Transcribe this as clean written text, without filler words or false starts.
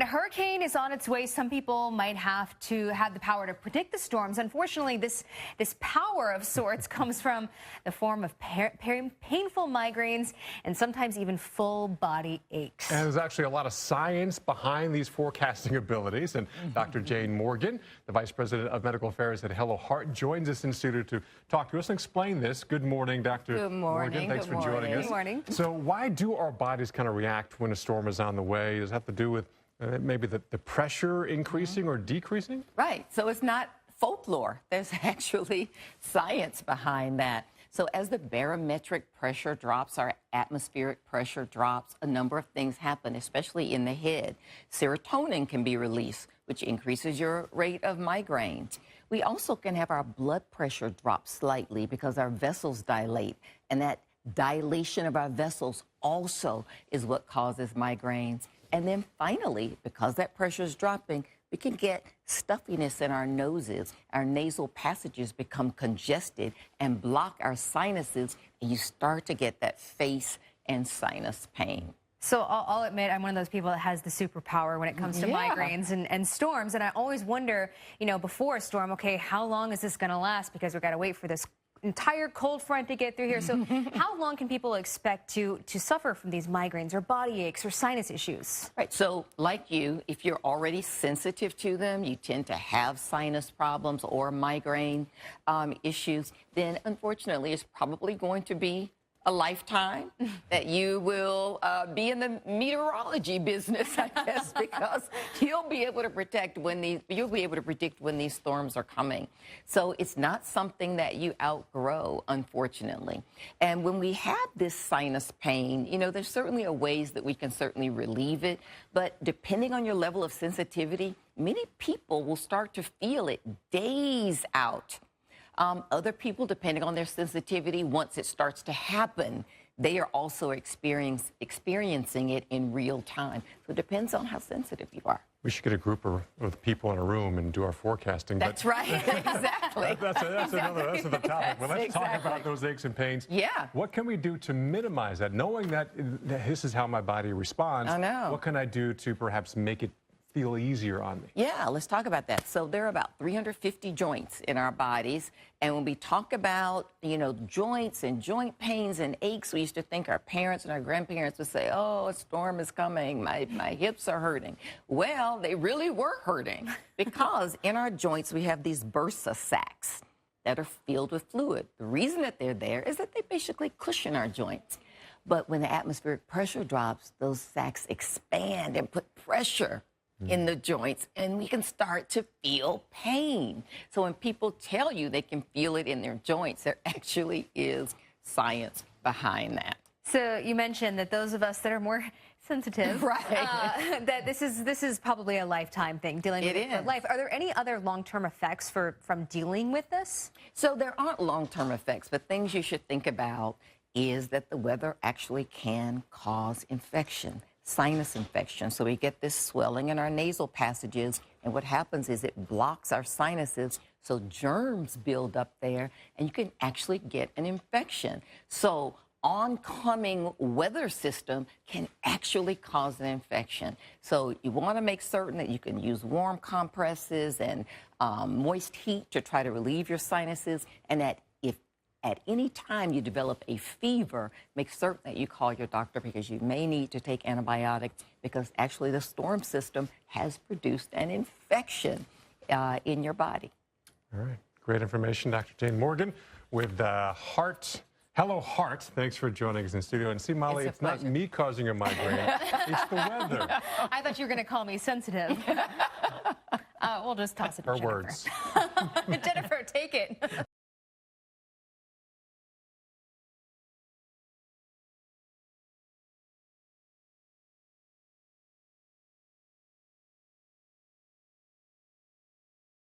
hurricane is on its way. Some people might have to have the power to predict the storms. Unfortunately, this power of sorts comes from the form of painful migraines and sometimes even full body aches. And there's actually a lot of science behind these forecasting abilities. And Dr. Jane Morgan, the Vice President of Medical Affairs at Hello Heart, joins us in studio to talk to us and explain this. Good morning, Dr. Good morning. Morgan. Thanks for joining us. Good morning. So why do our bodies kind of react when a storm is on the way? Does it have to do with maybe the pressure increasing or decreasing? Right. So it's not folklore. There's actually science behind that. So as the barometric pressure drops, our atmospheric pressure drops, a number of things happen, especially in the head. Serotonin can be released, which increases your rate of migraines. We also can have our blood pressure drop slightly because our vessels dilate, and that dilation of our vessels also is what causes migraines. And then finally, because that pressure is dropping, we can get stuffiness in our noses. Our nasal passages become congested and block our sinuses, and you start to get that face and sinus pain. So I'll admit I'm one of those people that has the superpower when it comes to migraines and storms. And I always wonder, before a storm, okay, how long is this going to last? Because we've got to wait for this entire cold front to get through here. So how long can people expect to suffer from these migraines or body aches or sinus issues? Right. So like you, if you're already sensitive to them, you tend to have sinus problems or migraine issues, then unfortunately it's probably going to be a lifetime that you will be in the meteorology business, I guess, because you'll be able to predict when these storms are coming. So it's not something that you outgrow, unfortunately. And when we have this sinus pain, there's certainly ways that we can certainly relieve it, but depending on your level of sensitivity, many people will start to feel it days out. Other people, depending on their sensitivity, once it starts to happen, they are also experiencing it in real time. So it depends on how sensitive you are. We should get a group of people in a room and do our forecasting. That's right. Exactly. That's another topic. Yes, But let's talk about those aches and pains. Yeah. What can we do to minimize that? Knowing that this is how my body responds, I know. What can I do to perhaps make it feel easier on me? Yeah, let's talk about that. So there are about 350 joints in our bodies. And when we talk about, joints and joint pains and aches, we used to think our parents and our grandparents would say, oh, a storm is coming, my hips are hurting. Well, they really were hurting because in our joints we have these bursa sacs that are filled with fluid. The reason that they're there is that they basically cushion our joints. But when the atmospheric pressure drops, those sacs expand and put pressure in the joints, and we can start to feel pain. So when people tell you they can feel it in their joints, there actually is science behind that. So you mentioned that those of us that are more sensitive, right. That this is probably a lifetime thing, dealing with it for life. Are there any other long-term effects from dealing with this? So there aren't long-term effects, but things you should think about is that the weather actually can cause infection. Sinus infection. So we get this swelling in our nasal passages, and what happens is it blocks our sinuses, so germs build up there, and you can actually get an infection. So oncoming weather system can actually cause an infection. So you want to make certain that you can use warm compresses and moist heat to try to relieve your sinuses, and that if at any time you develop a fever, make certain that you call your doctor because you may need to take antibiotics because actually the storm system has produced an infection in your body. All right. Great information, Dr. Jane Morgan with Hello Heart. Thanks for joining us in studio. And see, Molly, it's not me causing a migraine. It's the weather. I thought you were going to call me sensitive. We'll just toss it to Her Jennifer. words. Jennifer, take it.